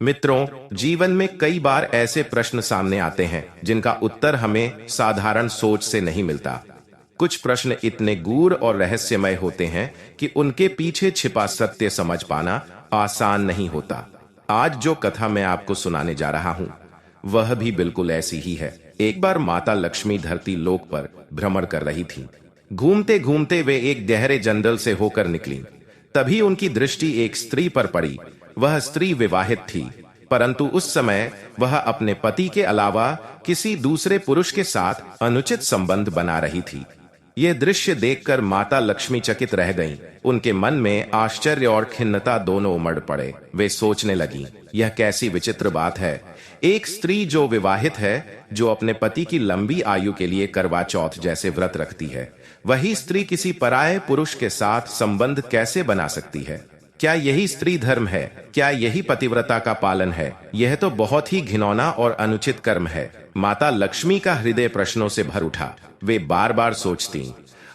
मित्रों, जीवन में कई बार ऐसे प्रश्न सामने आते हैं जिनका उत्तर हमें साधारण सोच से नहीं मिलता। कुछ प्रश्न इतने गूढ़ और रहस्यमय होते हैं कि उनके पीछे छिपा सत्य समझ पाना आसान नहीं होता। आज जो कथा मैं आपको सुनाने जा रहा हूँ वह भी बिल्कुल ऐसी ही है। एक बार माता लक्ष्मी धरती लोक पर भ्रमण कर रही थी। घूमते घूमते वे एक गहरे जंगल से होकर निकली। तभी उनकी दृष्टि एक स्त्री पर पड़ी। वह स्त्री विवाहित थी, परंतु उस समय वह अपने पति के अलावा किसी दूसरे पुरुष के साथ अनुचित संबंध बना रही थी। यह दृश्य देखकर माता लक्ष्मी चकित रह गईं। उनके मन में आश्चर्य और खिन्नता दोनों उमड़ पड़े। वे सोचने लगीं, यह कैसी विचित्र बात है। एक स्त्री जो विवाहित है, जो अपने पति की लंबी आयु के लिए करवा चौथ जैसे व्रत रखती है, वही स्त्री किसी पराये पुरुष के साथ संबंध कैसे बना सकती है? क्या यही स्त्री धर्म है? क्या यही पतिव्रता का पालन है? यह तो बहुत ही घिनौना और अनुचित कर्म है। माता लक्ष्मी का हृदय प्रश्नों से भर उठा। वे बार बार सोचती,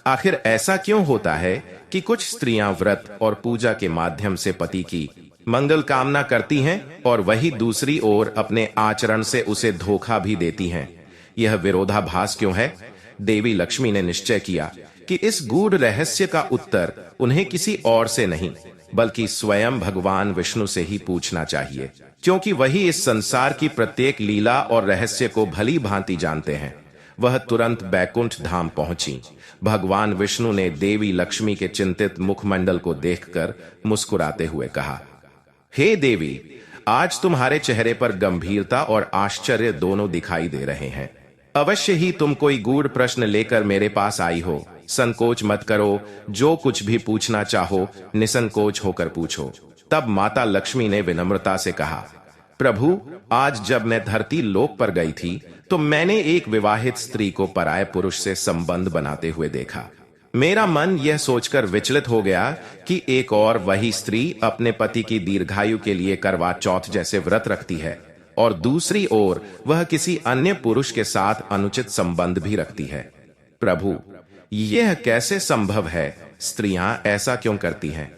आखिर ऐसा क्यों होता है कि कुछ स्त्रियां व्रत और पूजा के माध्यम से पति की मंगल कामना करती हैं और वही दूसरी ओर अपने आचरण से उसे धोखा भी देती हैं। यह विरोधाभास क्यों है? देवी लक्ष्मी ने निश्चय किया कि इस गूढ़ रहस्य का उत्तर उन्हें किसी और से नहीं बल्कि स्वयं भगवान विष्णु से ही पूछना चाहिए, क्योंकि वही इस संसार की प्रत्येक लीला और रहस्य को भली भांति जानते हैं। वह तुरंत बैकुंठ धाम पहुंची। भगवान विष्णु ने देवी लक्ष्मी के चिंतित मुखमंडल को देखकर मुस्कुराते हुए कहा, हे देवी, आज तुम्हारे चेहरे पर गंभीरता और आश्चर्य दोनों दिखाई दे रहे हैं। अवश्य ही तुम कोई गूढ़ प्रश्न लेकर मेरे पास आई हो। संकोच मत करो, जो कुछ भी पूछना चाहो निसंकोच होकर पूछो। तब माता लक्ष्मी ने विनम्रता से कहा, प्रभु, आज जब मैं धरती लोक पर गई थी तो मैंने एक विवाहित स्त्री को पराये पुरुष से संबंध बनाते हुए देखा। मेरा मन यह सोचकर विचलित हो गया कि एक और वही स्त्री अपने पति की दीर्घायु के लिए करवा चौथ जैसे व्रत रखती है और दूसरी ओर वह किसी अन्य पुरुष के साथ अनुचित संबंध भी रखती है। प्रभु, यह कैसे संभव है? स्त्रियां ऐसा क्यों करती हैं?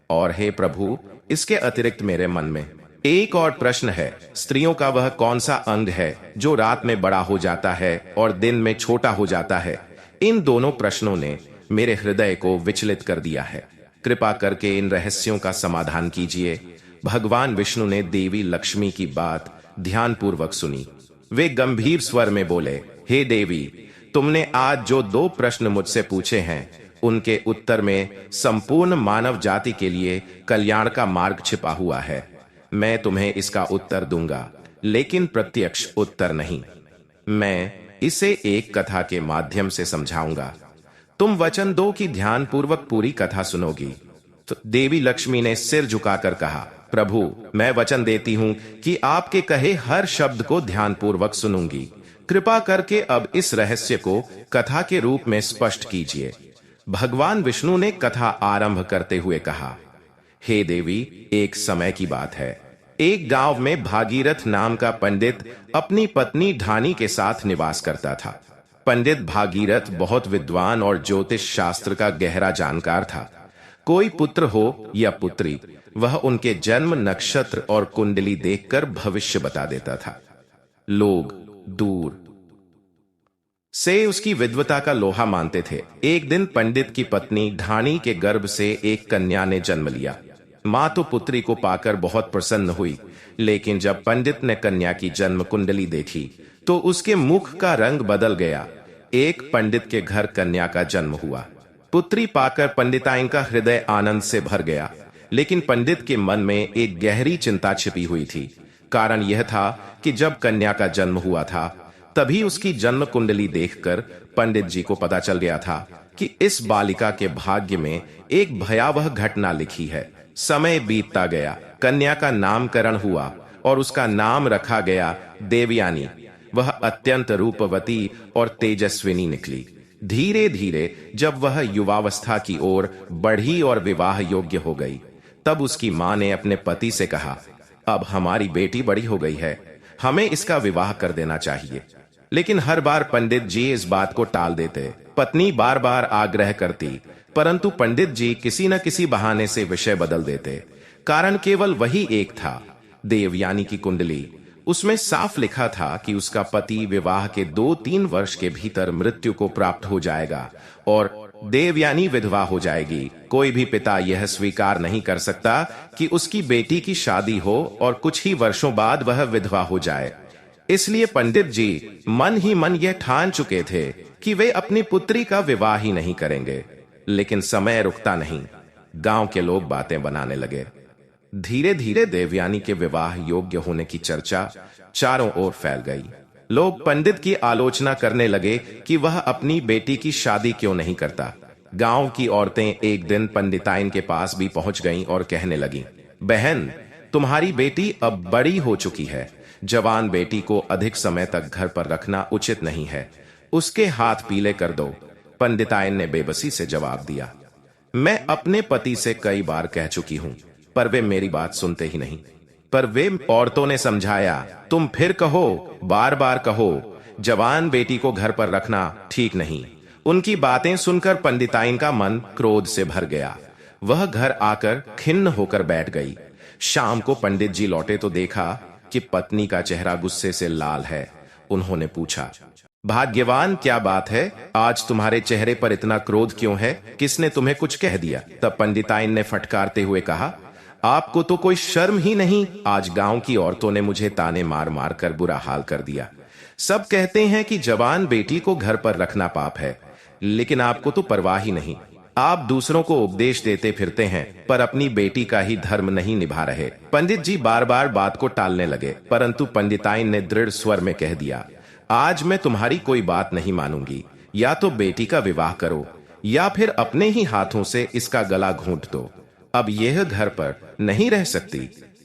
और हे प्रभु, इसके अतिरिक्त मेरे मन में एक और प्रश्न है। स्त्रियों का वह कौन सा अंग है जो रात में बड़ा हो जाता है और दिन में छोटा हो जाता है? इन दोनों प्रश्नों ने मेरे हृदय को विचलित कर दिया है। कृपा करके इन रहस्यों का समाधान कीजिए। भगवान विष्णु ने देवी लक्ष्मी की बात ध्यानपूर्वक सुनी। वे गंभीर स्वर में बोले, हे देवी, तुमने आज जो दो प्रश्न मुझसे पूछे हैं उनके उत्तर में संपूर्ण मानव जाति के लिए कल्याण का मार्ग छिपा हुआ है। मैं तुम्हें इसका उत्तर दूंगा, लेकिन प्रत्यक्ष उत्तर नहीं। मैं इसे एक कथा के माध्यम से समझाऊंगा। तुम वचन दो कि ध्यानपूर्वक पूरी कथा सुनोगी। तो देवी लक्ष्मी ने सिर झुकाकर कहा, प्रभु, मैं वचन देती हूं कि आपके कहे हर शब्द को ध्यानपूर्वक सुनूंगी। कृपा करके अब इस रहस्य को कथा के रूप में स्पष्ट कीजिए। भगवान विष्णु ने कथा आरंभ करते हुए कहा, हे देवी, एक समय की बात है। एक गांव में भागीरथ नाम का पंडित अपनी पत्नी ढानी के साथ निवास करता था। पंडित भागीरथ बहुत विद्वान और ज्योतिष शास्त्र का गहरा जानकार था। कोई पुत्र हो या पुत्री, वह उनके जन्म नक्षत्र और कुंडली देखकर भविष्य बता देता था। लोग दूर से उसकी विद्वता का लोहा मानते थे। एक दिन पंडित की पत्नी ढानी के गर्भ से एक कन्या ने जन्म लिया। मां तो पुत्री को पाकर बहुत प्रसन्न हुई, लेकिन जब पंडित ने कन्या की जन्म कुंडली देखी तो उसके मुख का रंग बदल गया। एक पंडित के घर कन्या का जन्म हुआ। पुत्री पाकर पंडिताइन का हृदय आनंद से भर गया, लेकिन पंडित के मन में एक गहरी चिंता छिपी हुई थी। कारण यह था कि जब कन्या का जन्म हुआ था तभी उसकी जन्म कुंडली देखकर पंडित जी को पता चल गया था कि इस बालिका के भाग्य में एक भयावह घटना लिखी है। समय बीतता गया, कन्या का नामकरण हुआ और उसका नाम रखा गया देवयानी। वह अत्यंत रूपवती और तेजस्विनी निकली। धीरे धीरे जब वह युवावस्था की ओर बढ़ी और विवाह योग्य हो गई, तब उसकी मां ने अपने पति से कहा, अब हमारी बेटी बड़ी हो गई है, हमें इसका विवाह कर देना चाहिए। लेकिन हर बार पंडित जी इस बात को टाल देते। पत्नी बार बार आग्रह करती, परंतु पंडित जी किसी न किसी बहाने से विषय बदल देते। कारण केवल वही एक था, देवयानी की कुंडली, उसमें साफ लिखा था कि उसका पति विवाह के 2-3 वर्ष के भीतर मृत्यु को प्राप्त हो जाएगा और देवयानी विधवा हो जाएगी। कोई भी पिता यह स्वीकार नहीं कर सकता कि उसकी बेटी की शादी हो और कुछ ही वर्षों बाद वह विधवा हो जाए। इसलिए पंडित जी मन ही मन यह ठान चुके थे कि वे अपनी पुत्री का विवाह ही नहीं करेंगे। लेकिन समय रुकता नहीं। गांव के लोग बातें बनाने लगे। धीरे धीरे देवयानी के विवाह योग्य होने की चर्चा चारों ओर फैल गई। लोग पंडित की आलोचना करने लगे कि वह अपनी बेटी की शादी क्यों नहीं करता। गांव की औरतें एक दिन पंडिताइन के पास भी पहुंच गईं और कहने लगीं, बहन, तुम्हारी बेटी अब बड़ी हो चुकी है। जवान बेटी को अधिक समय तक घर पर रखना उचित नहीं है। उसके हाथ पीले कर दो। पंडिताइन ने बेबसी से जवाब दिया, मैं अपने पति से कई बार कह चुकी हूं, पर वे मेरी बात सुनते ही नहीं। पर वे औरतों ने समझाया, तुम फिर कहो, बार बार कहो, जवान बेटी को घर पर रखना ठीक नहीं। उनकी बातें सुनकर पंडिताइन का मन क्रोध से भर गया। वह घर आकर खिन्न होकर बैठ गई। शाम को पंडित जी लौटे तो देखा कि पत्नी का चेहरा गुस्से से लाल है। उन्होंने पूछा, भाग्यवान, क्या बात है? आज तुम्हारे चेहरे पर इतना क्रोध क्यों है? किसने तुम्हें कुछ कह दिया? तब पंडिताइन ने फटकारते हुए कहा, आपको तो कोई शर्म ही नहीं। आज गांव की औरतों ने मुझे ताने मार मार कर बुरा हाल कर दिया। सब कहते हैं कि जवान बेटी को घर पर रखना पाप है, लेकिन आपको तो परवाह ही नहीं। आप दूसरों को उपदेश देते फिरते हैं, पर अपनी बेटी का ही धर्म नहीं निभा रहे। पंडित जी बार बार बात को टालने लगे, परंतु पंडिताइन ने दृढ़ स्वर में कह दिया, आज मैं तुम्हारी कोई बात नहीं मानूंगी। या तो बेटी का विवाह करो या फिर अपने ही हाथों से इसका गला घोंट दो। अब यह घर पर नहीं रह सकती।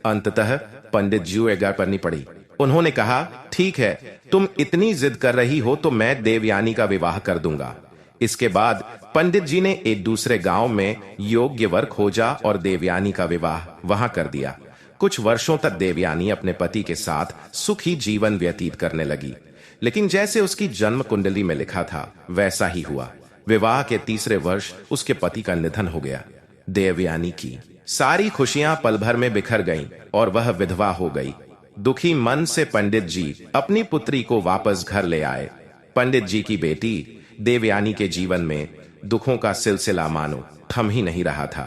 अंततः पंडित जी एगा करनी पड़ी। उन्होंने कहा, ठीक है, तुम इतनी जिद कर रही हो तो मैं देवयानी का विवाह कर दूंगा। इसके बाद पंडित जी ने एक दूसरे गांव में योग्य वर खोजा और देवयानी का विवाह वहां कर दिया। कुछ वर्षों तक देवयानी अपने पति के साथ सुखी जीवन व्यतीत करने लगी, लेकिन जैसे उसकी जन्म कुंडली में लिखा था वैसा ही हुआ। विवाह के तीसरे वर्ष उसके पति का निधन हो गया। देवयानी की सारी खुशियां पल भर में बिखर गईं और वह विधवा हो गई। दुखी मन से पंडित जी अपनी पुत्री को वापस घर ले आए। पंडित जी की बेटी देवयानी के जीवन में दुखों का सिलसिला मानो थम ही नहीं रहा था।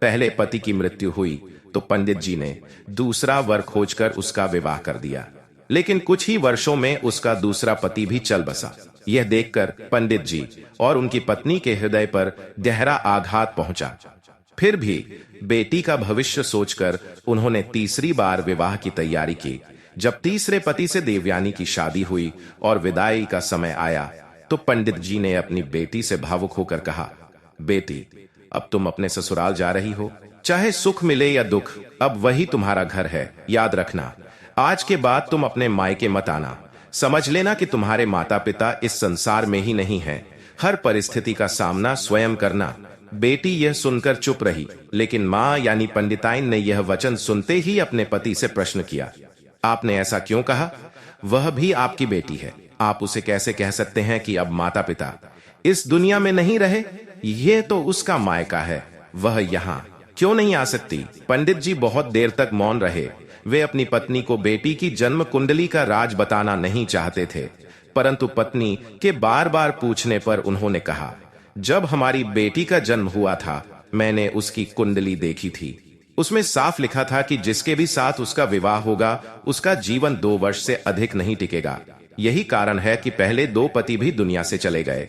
पहले पति की मृत्यु हुई तो पंडित जी ने दूसरा वर खोजकर उसका विवाह कर दिया, लेकिन कुछ ही वर्षों में उसका दूसरा पति भी चल बसा। यह देखकर पंडित जी और उनकी पत्नी के हृदय पर गहरा आघात पहुंचा। फिर भी बेटी का भविष्य सोचकर उन्होंने तीसरी बार विवाह की तैयारी की। जब तीसरे पति से देवयानी की शादी हुई और विदाई का समय आया तो पंडित जी ने अपनी बेटी से भावुक होकर कहा, बेटी, अब तुम अपने ससुराल जा रही हो। चाहे सुख मिले या दुख, अब वही तुम्हारा घर है। याद रखना, आज के बाद तुम अपने मायके मत आना। समझ लेना कि तुम्हारे माता पिता इस संसार में ही नहीं हैं। हर परिस्थिति का सामना स्वयं करना। बेटी यह सुनकर चुप रही, लेकिन माँ यानी पंडिताइन ने यह वचन सुनते ही अपने पति से प्रश्न किया, आपने ऐसा क्यों कहा? वह भी आपकी बेटी है। आप उसे कैसे कह सकते हैं कि अब माता पिता इस दुनिया में नहीं रहे? यह तो उसका मायका है, वह यहाँ क्यों नहीं आ सकती? पंडित जी बहुत देर तक मौन रहे। वे अपनी पत्नी को बेटी की जन्म कुंडली का राज बताना नहीं चाहते थे, परंतु पत्नी के बार बार पूछने पर उन्होंने कहा, जब हमारी बेटी का जन्म हुआ था मैंने उसकी कुंडली देखी थी। उसमें साफ लिखा था कि जिसके भी साथ उसका विवाह होगा उसका जीवन 2 वर्ष से अधिक नहीं टिकेगा। यही कारण है कि पहले 2 पति भी दुनिया से चले गए।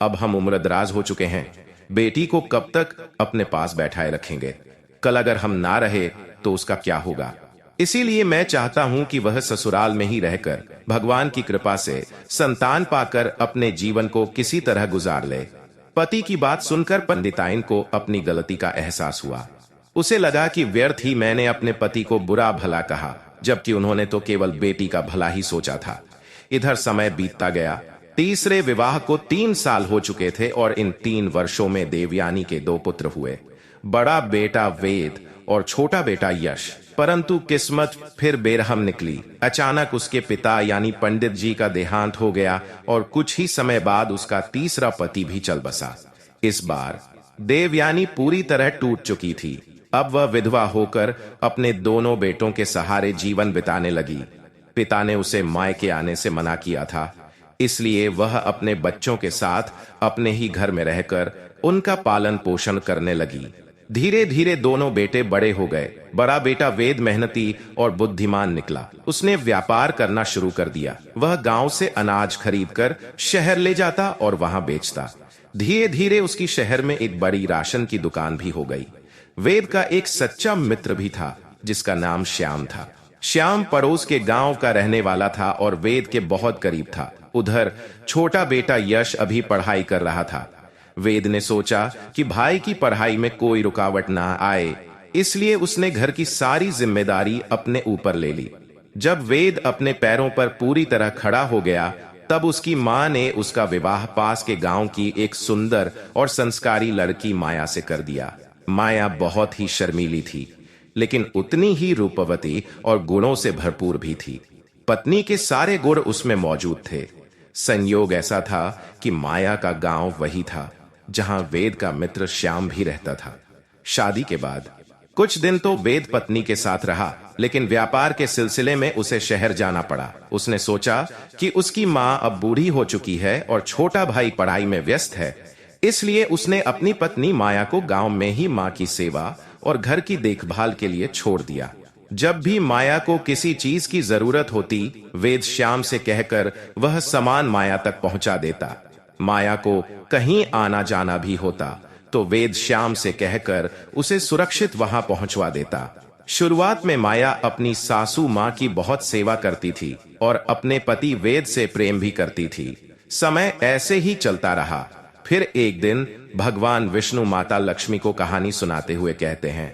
अब हम उम्रदराज हो चुके हैं। बेटी को कब तक अपने पास बैठाए रखेंगे? कल अगर हम ना रहे तो उसका क्या होगा? इसीलिए मैं चाहता हूं कि वह ससुराल में ही रहकर भगवान की कृपा से संतान पाकर अपने जीवन को किसी तरह गुजार ले। पति की बात सुनकर पंडिताइन को अपनी गलती का एहसास हुआ। उसे लगा कि व्यर्थ ही मैंने अपने पति को बुरा भला कहा, जबकि उन्होंने तो केवल बेटी का भला ही सोचा था। इधर समय बीतता गया। तीसरे विवाह को 3 साल हो चुके थे और इन 3 वर्षों में देवयानी के 2 पुत्र हुए, बड़ा बेटा वेद और छोटा बेटा यश। परंतु किस्मत फिर बेरहम निकली। अचानक उसके पिता यानी पंडित जी का देहांत हो गया और कुछ ही समय बाद उसका तीसरा पति भी चल बसा। इस बार देवयानी पूरी तरह टूट चुकी थी। अब वह विधवा होकर अपने दोनों बेटों के सहारे जीवन बिताने लगी। पिता ने उसे मायके आने से मना किया था, इसलिए वह अपने बच्चों के साथ अपने ही घर में रहकर उनका पालन पोषण करने लगी। धीरे धीरे दोनों बेटे बड़े हो गए। बड़ा बेटा वेद मेहनती और बुद्धिमान निकला। उसने व्यापार करना शुरू कर दिया। वह गांव से अनाज खरीदकर शहर ले जाता और वहां बेचता। धीरे धीरे उसकी शहर में एक बड़ी राशन की दुकान भी हो गई। वेद का एक सच्चा मित्र भी था जिसका नाम श्याम था। श्याम पड़ोस के गांव का रहने वाला था और वेद के बहुत करीब था। उधर छोटा बेटा यश अभी पढ़ाई कर रहा था। वेद ने सोचा कि भाई की पढ़ाई में कोई रुकावट ना आए, इसलिए उसने घर की सारी जिम्मेदारी अपने ऊपर ले ली। जब वेद अपने पैरों पर पूरी तरह खड़ा हो गया, तब उसकी मां ने उसका विवाह पास के गांव की एक सुंदर और संस्कारी लड़की माया से कर दिया। माया बहुत ही शर्मीली थी, लेकिन उतनी ही रूपवती और गुणों से भरपूर भी थी। पत्नी के सारे गुण उसमें मौजूद थे। संयोग ऐसा था कि माया का गांव वही था जहां वेद का मित्र श्याम भी रहता था। शादी के बाद कुछ दिन तो वेद पत्नी के साथ रहा, लेकिन व्यापार के सिलसिले में उसे शहर जाना पड़ा। उसने सोचा कि उसकी मां अब बूढ़ी हो चुकी है और छोटा भाई पढ़ाई में व्यस्त है, इसलिए उसने अपनी पत्नी माया को गांव में ही मां की सेवा और घर की देखभाल के लिए छोड़ दिया। जब भी माया को किसी चीज की जरूरत होती, वेद श्याम से कहकर वह सामान माया तक पहुंचा देता। माया को कहीं आना जाना भी होता तो वेद श्याम से कहकर उसे सुरक्षित वहां पहुंचवा देता। शुरुआत में माया अपनी सासू मां की बहुत सेवा करती थी और अपने पति वेद से प्रेम भी करती थी। समय ऐसे ही चलता रहा। फिर एक दिन भगवान विष्णु माता लक्ष्मी को कहानी सुनाते हुए कहते हैं,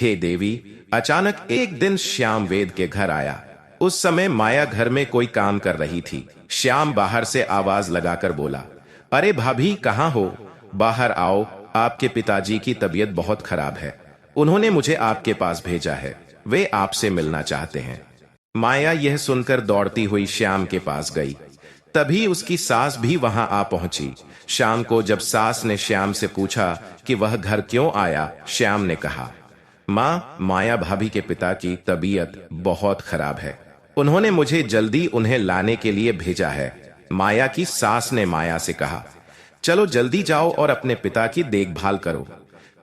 हे देवी, अचानक एक दिन श्याम वेद के घर आया। उस समय माया घर में कोई काम कर रही थी। श्याम बाहर से आवाज लगाकर बोला, अरे भाभी, कहाँ हो? बाहर आओ, आपके पिताजी की तबीयत बहुत खराब है। उन्होंने मुझे आपके पास भेजा है। वे आपसे मिलना चाहते हैं। माया यह सुनकर दौड़ती हुई श्याम के पास गई। तभी उसकी सास भी वहां आ पहुंची। शाम को जब सास ने श्याम से पूछा कि वह घर क्यों आया, श्याम ने कहा, मां, माया भाभी के पिता की तबीयत बहुत खराब है। उन्होंने मुझे जल्दी उन्हें लाने के लिए भेजा है। माया की सास ने माया से कहा, चलो जल्दी जाओ और अपने पिता की देखभाल करो।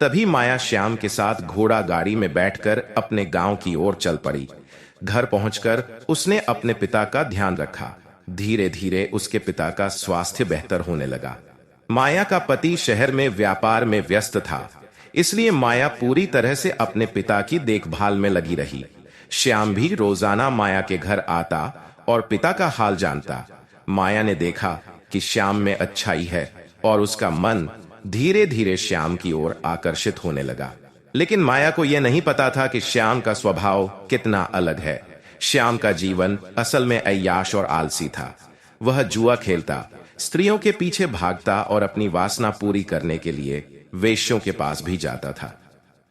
तभी माया श्याम के साथ घोड़ा गाड़ी में बैठकर अपने गांव की ओर चल पड़ी। घर पहुंचकर उसने अपने पिता का ध्यान रखा। धीरे धीरे उसके पिता का स्वास्थ्य बेहतर होने लगा। माया का पति शहर में व्यापार में व्यस्त था, इसलिए माया पूरी तरह से अपने पिता की देखभाल में लगी रही। श्याम भी रोजाना माया के घर आता और पिता का हाल जानता। माया ने देखा कि श्याम में अच्छाई है और उसका मन धीरे धीरे श्याम की ओर आकर्षित होने लगा। लेकिन माया को यह नहीं पता था कि श्याम का स्वभाव कितना अलग है। श्याम का जीवन असल में अय्याश और आलसी था। वह जुआ खेलता, स्त्रियों के पीछे भागता और अपनी वासना पूरी करने के लिए वेश्यों के पास भी जाता था।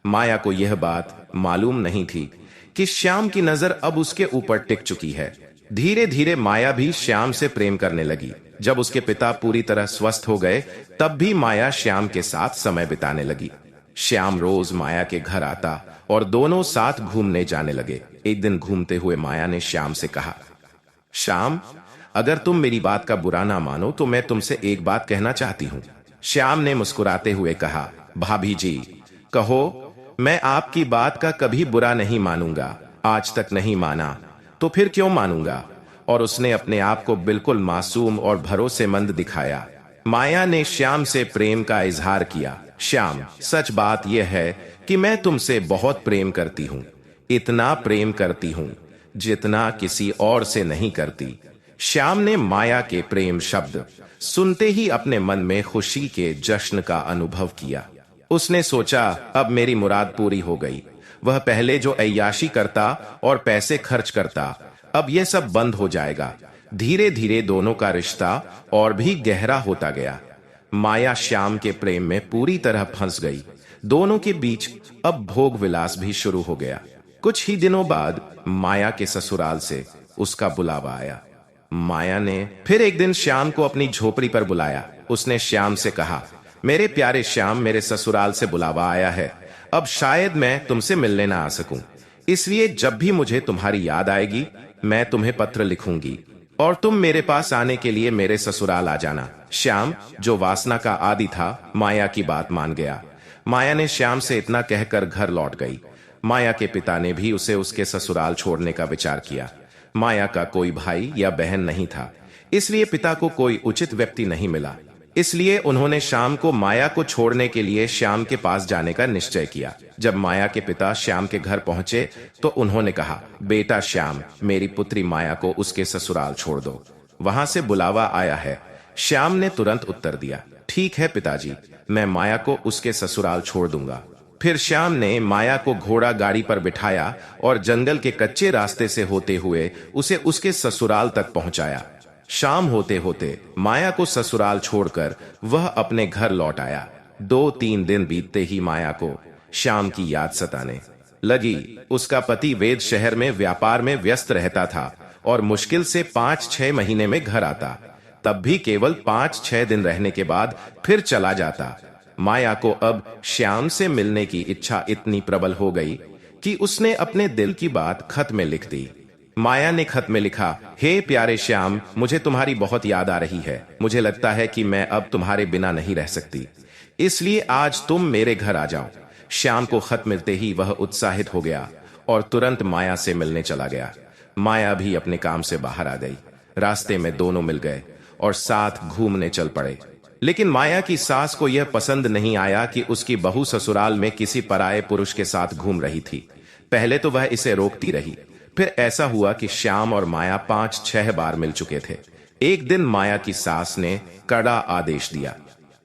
माया को यह बात मालूम नहीं थी कि श्याम की नजर अब उसके ऊपर टिक चुकी है। धीरे धीरे माया भी श्याम से प्रेम करने लगी। जब उसके पिता पूरी तरह स्वस्थ हो गए, तब भी माया श्याम के साथ समय बिताने लगी। श्याम रोज माया के घर आता और दोनों साथ घूमने जाने लगे। एक दिन घूमते हुए माया ने श्याम से कहा, श्याम, अगर तुम मेरी बात का बुरा ना मानो तो मैं तुमसे एक बात कहना चाहती हूँ। श्याम ने मुस्कुराते हुए कहा, भाभी जी, कहो, मैं आपकी बात का कभी बुरा नहीं मानूंगा। आज तक नहीं माना तो फिर क्यों मानूंगा? और उसने अपने आप को बिल्कुल मासूम और भरोसेमंद दिखाया। माया ने श्याम से प्रेम का इजहार किया। श्याम, सच बात यह है कि मैं तुमसे बहुत प्रेम करती हूँ। इतना प्रेम करती हूँ जितना किसी और से नहीं करती। श्याम ने माया के प्रेम शब्द सुनते ही अपने मन में खुशी के जश्न का अनुभव किया। उसने सोचा, अब मेरी मुराद पूरी हो गई। वह पहले जो अय्याशी करता और पैसे खर्च करता, अब यह सब बंद हो जाएगा। धीरे धीरे दोनों का रिश्ता और भी गहरा होता गया। माया श्याम के प्रेम में पूरी तरह फंस गई। दोनों के बीच अब भोग विलास भी शुरू हो गया। कुछ ही दिनों बाद माया के ससुराल से उसका बुलावा आया। माया ने फिर एक दिन श्याम को अपनी झोपड़ी पर बुलाया। उसने श्याम से कहा, मेरे प्यारे श्याम, मेरे ससुराल से बुलावा आया है। अब शायद मैं तुमसे मिलने ना आ सकूं। इसलिए जब भी मुझे तुम्हारी याद आएगी मैं तुम्हें पत्र लिखूंगी और तुम मेरे पास आने के लिए मेरे ससुराल आ जाना। श्याम, जो वासना का आदी था, माया की बात मान गया। माया ने श्याम से इतना कहकर घर लौट गई। माया के पिता ने भी उसे उसके ससुराल छोड़ने का विचार किया। माया का कोई भाई या बहन नहीं था, इसलिए पिता को कोई उचित व्यक्ति नहीं मिला। इसलिए उन्होंने श्याम को माया को छोड़ने के लिए श्याम के पास जाने का निश्चय किया। जब माया के पिता श्याम के घर पहुंचे तो उन्होंने कहा, बेटा श्याम, मेरी पुत्री माया को उसके ससुराल छोड़ दो, वहां से बुलावा आया है। श्याम ने तुरंत उत्तर दिया, ठीक है पिताजी, मैं माया को उसके ससुराल छोड़ दूंगा। फिर श्याम ने माया को घोड़ा गाड़ी पर बिठाया और जंगल के कच्चे रास्ते से होते हुए उसे उसके ससुराल तक पहुंचाया। शाम होते होते माया को ससुराल छोड़कर वह अपने घर लौट आया। 2-3 दिन बीतते ही माया को श्याम की याद सताने लगी। उसका पति वेद शहर में व्यापार में व्यस्त रहता था और मुश्किल से 5-6 महीने में घर आता, तब भी केवल 5-6 दिन रहने के बाद फिर चला जाता। माया को अब श्याम से मिलने की इच्छा इतनी प्रबल हो गई कि उसने अपने दिल की बात खत में लिख दी। माया ने खत में लिखा, हे प्यारे श्याम, मुझे तुम्हारी बहुत याद आ रही है। मुझे लगता है कि मैं अब तुम्हारे बिना नहीं रह सकती, इसलिए आज तुम मेरे घर आ जाओ। श्याम को खत मिलते ही वह उत्साहित हो गया और तुरंत माया से मिलने चला गया। माया भी अपने काम से बाहर आ गई। रास्ते में दोनों मिल गए और साथ घूमने चल पड़े। लेकिन माया की सास को यह पसंद नहीं आया कि उसकी बहू ससुराल में किसी पराये पुरुष के साथ घूम रही थी। पहले तो वह इसे रोकती रही, फिर ऐसा हुआ कि श्याम और माया 5-6 बार मिल चुके थे। एक दिन माया की सास ने कड़ा आदेश दिया,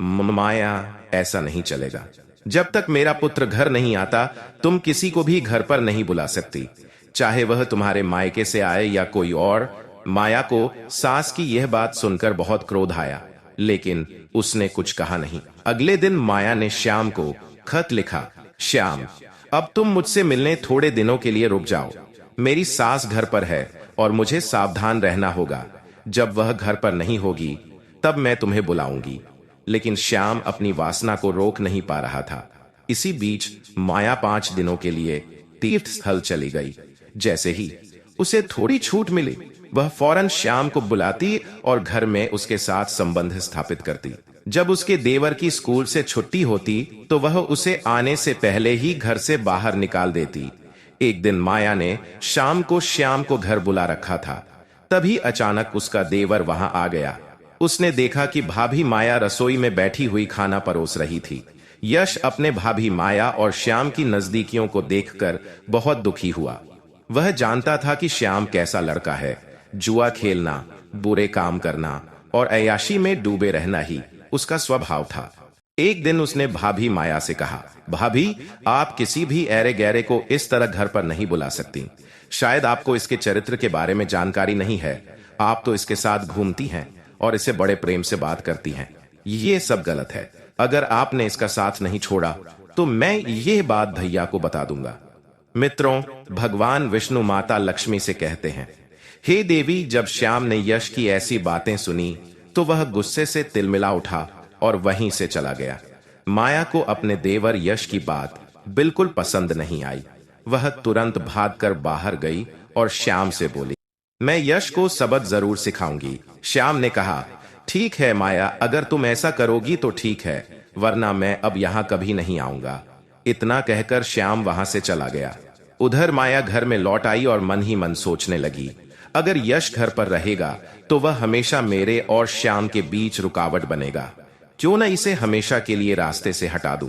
माया, ऐसा नहीं चलेगा। जब तक मेरा पुत्र घर नहीं आता तुम किसी को भी घर पर नहीं बुला सकती, चाहे वह तुम्हारे मायके से आए या कोई और। माया को सास की यह बात सुनकर बहुत क्रोध आया, लेकिन उसने कुछ कहा नहीं। अगले दिन माया ने श्याम को खत लिखा, श्याम, अब तुम मुझसे मिलने थोड़े दिनों के लिए रुक जाओ। मेरी सास घर पर है और मुझे सावधान रहना होगा। जब वह घर पर नहीं होगी तब मैं तुम्हें बुलाऊंगी। लेकिन श्याम अपनी वासना को रोक नहीं पा रहा था। इसी बीच माया 5 दिनों के लिए तीर्थ स्थल चली गई। जैसे ही उसे थोड़ी छूट मिली वह फौरन श्याम को बुलाती और घर में उसके साथ संबंध स्थापित करती। जब उसके देवर की स्कूल से छुट्टी होती तो वह उसे आने से पहले ही घर से बाहर निकाल देती। एक दिन माया ने शाम को श्याम को घर बुला रखा था। तभी अचानक उसका देवर वहां आ गया। उसने देखा कि भाभी माया रसोई में बैठी हुई खाना परोस रही थी। यश अपने भाभी माया और श्याम की नजदीकियों को देखकर बहुत दुखी हुआ। वह जानता था कि श्याम कैसा लड़का है। जुआ खेलना, बुरे काम करना और अय्याशी में डूबे रहना ही उसका स्वभाव था। एक दिन उसने भाभी माया से कहा, भाभी, आप किसी भी ऐरे गैरे को इस तरह घर पर नहीं बुला सकती। शायद आपको इसके चरित्र के बारे में जानकारी नहीं है। आप तो इसके साथ घूमती हैं और इसे बड़े प्रेम से बात करती हैं। ये सब गलत है। अगर आपने इसका साथ नहीं छोड़ा तो मैं ये बात भैया को बता दूंगा। मित्रों, भगवान विष्णु माता लक्ष्मी से कहते हैं, हे देवी, जब श्याम ने यश की ऐसी बातें सुनी तो वह गुस्से से तिलमिला उठा और वहीं से चला गया। माया को अपने देवर यश की बात बिल्कुल पसंद नहीं आई। वह तुरंत भागकर बाहर गई और श्याम से बोली, मैं यश को सबक जरूर सिखाऊंगी। श्याम ने कहा, ठीक है माया, अगर तुम ऐसा करोगी तो ठीक है, वरना मैं अब यहाँ कभी नहीं आऊंगा। इतना कहकर श्याम वहां से चला गया। उधर माया घर में लौट आई और मन ही मन सोचने लगी, अगर यश घर पर रहेगा तो वह हमेशा मेरे और श्याम के बीच रुकावट बनेगा। क्यों न इसे हमेशा के लिए रास्ते से हटा दूं।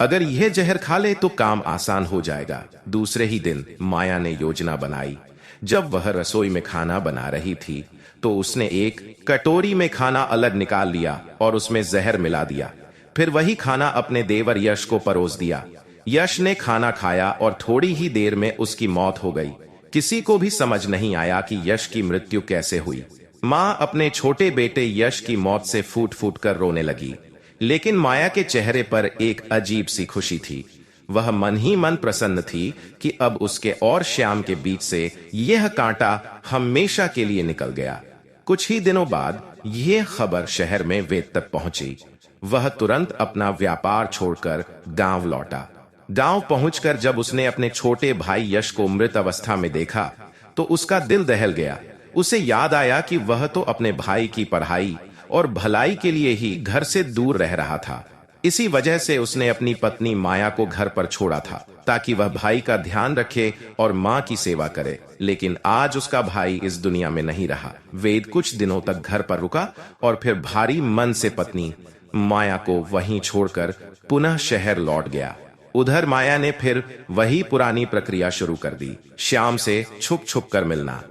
अगर यह जहर खा ले तो काम आसान हो जाएगा। दूसरे ही दिन माया ने योजना बनाई। जब वह रसोई में खाना बना रही थी तो उसने एक कटोरी में खाना अलग निकाल लिया और उसमें जहर मिला दिया। फिर वही खाना अपने देवर यश को परोस दिया। यश ने खाना खाया और थोड़ी ही देर में उसकी मौत हो गई। किसी को भी समझ नहीं आया कि यश की मृत्यु कैसे हुई। माँ अपने छोटे बेटे यश की मौत से फूट फूट कर रोने लगी, लेकिन माया के चेहरे पर एक अजीब सी खुशी थी। वह मन ही मन प्रसन्न थी कि अब उसके और श्याम के बीच से यह कांटा हमेशा के लिए निकल गया। कुछ ही दिनों बाद यह खबर शहर में वेद तक पहुंची। वह तुरंत अपना व्यापार छोड़कर गांव लौटा। गांव पहुंचकर जब उसने अपने छोटे भाई यश को मृत अवस्था में देखा तो उसका दिल दहल गया। उसे याद आया कि वह तो अपने भाई की पढ़ाई और भलाई के लिए ही घर से दूर रह रहा था। इसी वजह से उसने अपनी पत्नी माया को घर पर छोड़ा था ताकि वह भाई का ध्यान रखे और मां की सेवा करे। लेकिन आज उसका भाई इस दुनिया में नहीं रहा। वेद कुछ दिनों तक घर पर रुका और फिर भारी मन से पत्नी माया को वहीं छोड़कर पुनः शहर लौट गया। उधर माया ने फिर वही पुरानी प्रक्रिया शुरू कर दी, श्याम से छुप छुप कर मिलना।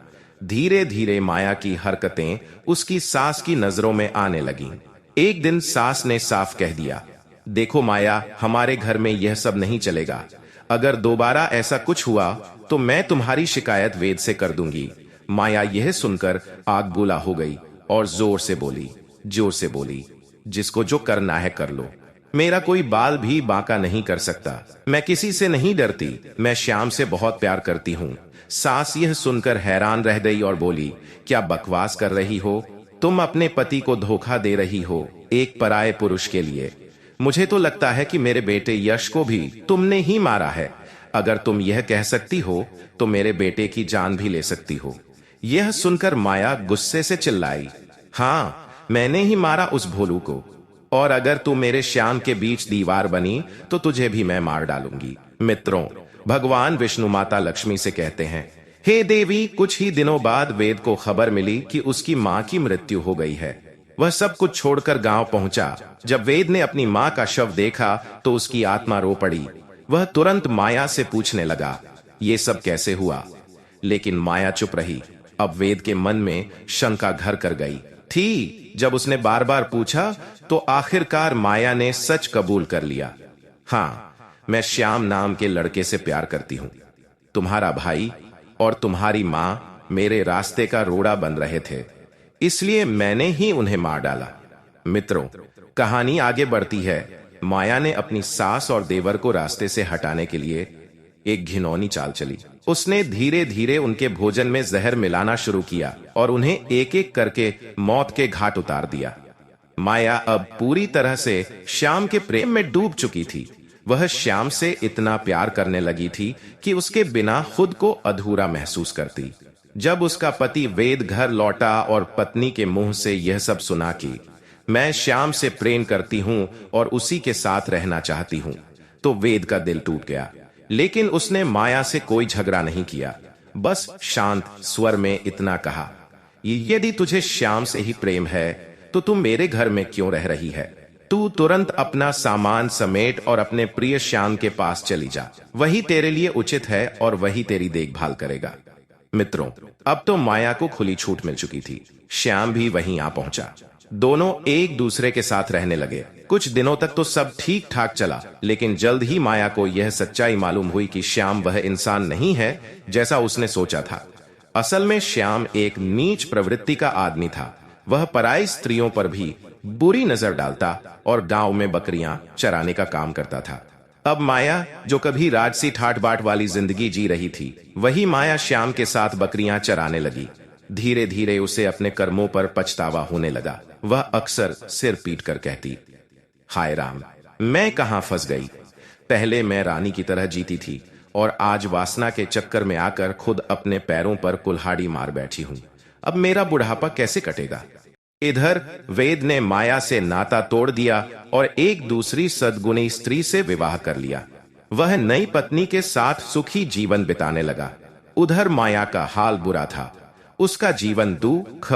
धीरे धीरे माया की हरकतें उसकी सास की नजरों में आने लगीं। एक दिन सास ने साफ कह दिया, देखो माया, हमारे घर में यह सब नहीं चलेगा। अगर दोबारा ऐसा कुछ हुआ तो मैं तुम्हारी शिकायत वेद से कर दूंगी। माया यह सुनकर आग गोला हो गई और जोर से बोली, जिसको जो करना है कर लो। मेरा कोई बाल भी बांका नहीं कर सकता। मैं किसी से नहीं डरती। मैं श्याम से बहुत प्यार करती हूँ। सास यह सुनकर हैरान रह गई और बोली, क्या बकवास कर रही हो? तुम अपने पति को धोखा दे रही हो एक पराये पुरुष के लिए। मुझे तो लगता है कि मेरे बेटे यश को भी तुमने ही मारा है। अगर तुम यह कह सकती हो तो मेरे बेटे की जान भी ले सकती हो। यह सुनकर माया गुस्से से चिल्लाई, हाँ, मैंने ही मारा उस भोलू को, और अगर तू मेरे श्याम के बीच दीवार बनी तो तुझे भी मैं मार डालूंगी। मित्रों, भगवान विष्णु माता लक्ष्मी से कहते हैं, हे देवी, कुछ ही दिनों बाद वेद को खबर मिली कि उसकी मां की मृत्यु हो गई है। वह सब कुछ छोड़कर गांव पहुंचा। जब वेद ने अपनी मां का शव देखा तो उसकी आत्मा रो पड़ी। वह तुरंत माया से पूछने लगा, ये सब कैसे हुआ? लेकिन माया चुप रही। अब वेद के मन में शंका घर कर गई थी। जब उसने बार बार पूछा तो आखिरकार माया ने सच कबूल कर लिया, हाँ, मैं श्याम नाम के लड़के से प्यार करती हूं। तुम्हारा भाई और तुम्हारी मां मेरे रास्ते का रोड़ा बन रहे थे, इसलिए मैंने ही उन्हें मार डाला। मित्रों, कहानी आगे बढ़ती है। माया ने अपनी सास और देवर को रास्ते से हटाने के लिए एक घिनौनी चाल चली। उसने धीरे धीरे उनके भोजन में जहर मिलाना शुरू किया और उन्हें एक एक करके मौत के घाट उतार दिया। माया अब पूरी तरह से श्याम के प्रेम में डूब चुकी थी। वह श्याम से इतना प्यार करने लगी थी कि उसके बिना खुद को अधूरा महसूस करती। जब उसका पति वेद घर लौटा और पत्नी के मुंह से यह सब सुना कि मैं श्याम से प्रेम करती हूं और उसी के साथ रहना चाहती हूं, तो वेद का दिल टूट गया। लेकिन उसने माया से कोई झगड़ा नहीं किया, बस शांत स्वर में इतना कहा, यदि तुझे श्याम से ही प्रेम है तो तू मेरे घर में क्यों रह रही है? तू तुरंत अपना सामान समेट और अपने प्रिय श्याम के पास चली जा। वही तेरे लिए उचित है और वही तेरी देखभाल करेगा। मित्रों, अब तो माया को खुली छूट मिल चुकी थी। श्याम भी वहीं आ पहुंचा। दोनों एक दूसरे के साथ रहने लगे। कुछ दिनों तक तो सब ठीक ठाक चला, लेकिन जल्द ही माया को यह सच्चाई मालूम हुई कि श्याम वह इंसान नहीं है जैसा उसने सोचा था। असल में श्याम एक नीच प्रवृत्ति का आदमी था। वह पराई स्त्रियों पर भी बुरी नजर डालता और गांव में बकरियां चराने का काम करता था। अब माया, जो कभी राजसी ठाट बाट वाली जिंदगी जी रही थी, वही माया श्याम के साथ बकरियां चराने लगी। धीरे धीरे उसे अपने कर्मों पर पछतावा होने लगा। वह अक्सर सिर पीट कर कहती, हाय राम, मैं कहां फंस गई। पहले मैं रानी की तरह जीती थी और आज वासना के चक्कर में आकर खुद अपने पैरों पर कुल्हाड़ी मार बैठी हूं। अब मेरा बुढ़ापा कैसे कटेगा? इधर वेद ने माया से नाता तोड़ दिया और एक दूसरी सद्गुणी स्त्री से विवाह कर लिया। वह नई पत्नी के साथ सुखी जीवन बिताने लगा। उधर माया का हाल बुरा था। उसका जीवन दुख,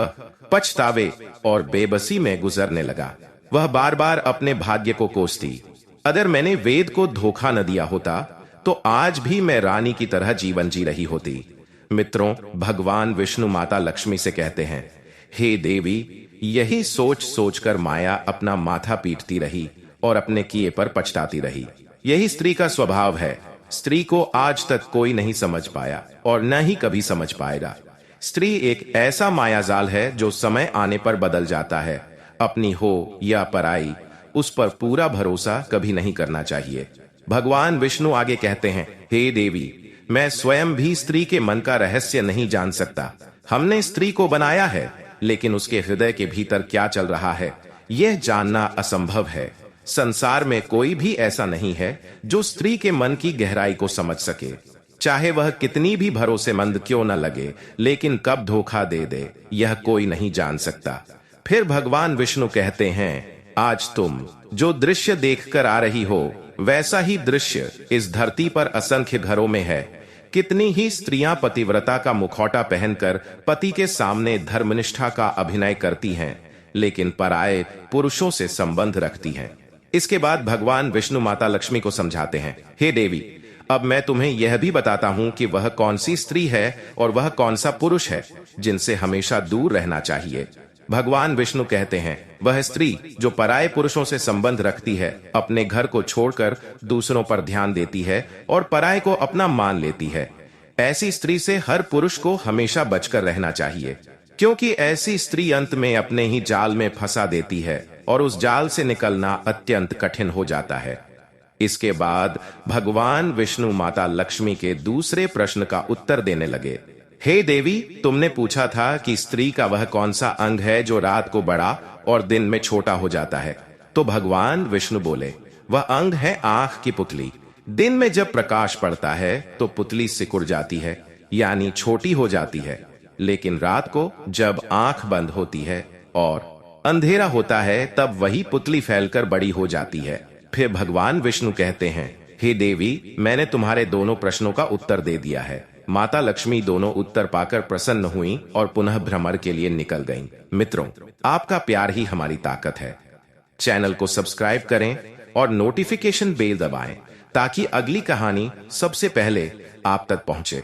पछतावे और बेबसी में गुजरने लगा। वह बार बार अपने भाग्य को कोसती, अगर मैंने वेद को धोखा न दिया होता तो आज भी मैं रानी की तरह जीवन जी रही होती। मित्रों, भगवान विष्णु माता लक्ष्मी से कहते हैं, हे देवी, यही सोच सोचकर माया अपना माथा पीटती रही और अपने किए पर पछताती रही। यही स्त्री का स्वभाव है। स्त्री को आज तक कोई नहीं समझ पाया और न ही कभी समझ पाएगा। स्त्री एक ऐसा मायाजाल है जो समय आने पर बदल जाता है। अपनी हो या पराई, उस पर पूरा भरोसा कभी नहीं करना चाहिए। भगवान विष्णु आगे कहते हैं, हे देवी, मैं स्वयं भी स्त्री के मन का रहस्य नहीं जान सकता। हमने स्त्री को बनाया है, लेकिन उसके हृदय के भीतर क्या चल रहा है, यह जानना असंभव है। संसार में कोई भी ऐसा नहीं है जो स्त्री के मन की गहराई को समझ सके, चाहे वह कितनी भी भरोसेमंद क्यों न लगे, लेकिन कब धोखा दे दे यह कोई नहीं जान सकता। फिर भगवान विष्णु कहते हैं, आज तुम जो दृश्य देखकर आ रही हो वैसा ही दृश्य इस धरती पर असंख्य घरों में है। कितनी ही स्त्रियां पतिव्रता का मुखौटा पहनकर पति के सामने धर्मनिष्ठा का अभिनय करती हैं, लेकिन पराये पुरुषों से संबंध रखती हैं। इसके बाद भगवान विष्णु माता लक्ष्मी को समझाते हैं, हे देवी, अब मैं तुम्हें यह भी बताता हूं कि वह कौन सी स्त्री है और वह कौन सा पुरुष है जिनसे हमेशा दूर रहना चाहिए। भगवान विष्णु कहते हैं, वह स्त्री जो पराये पुरुषों से संबंध रखती है, अपने घर को छोड़कर दूसरों पर ध्यान देती है और पराये को अपना मान लेती है, ऐसी स्त्री से हर पुरुष को हमेशा बचकर रहना चाहिए, क्योंकि ऐसी स्त्री अंत में अपने ही जाल में फंसा देती है और उस जाल से निकलना अत्यंत कठिन हो जाता है। इसके बाद भगवान विष्णु माता लक्ष्मी के दूसरे प्रश्न का उत्तर देने लगे, हे देवी, तुमने पूछा था कि स्त्री का वह कौन सा अंग है जो रात को बड़ा और दिन में छोटा हो जाता है। तो भगवान विष्णु बोले, वह अंग है आंख की पुतली। दिन में जब प्रकाश पड़ता है तो पुतली सिकुड़ जाती है, यानी छोटी हो जाती है, लेकिन रात को जब आंख बंद होती है और अंधेरा होता है तब वही पुतली फैलकर बड़ी हो जाती है। फिर भगवान विष्णु कहते हैं, हे देवी, मैंने तुम्हारे दोनों प्रश्नों का उत्तर दे दिया है। माता लक्ष्मी दोनों उत्तर पाकर प्रसन्न हुई और पुनः भ्रमण के लिए निकल गईं। मित्रों, आपका प्यार ही हमारी ताकत है। चैनल को सब्सक्राइब करें और नोटिफिकेशन बेल दबाएं ताकि अगली कहानी सबसे पहले आप तक पहुंचे।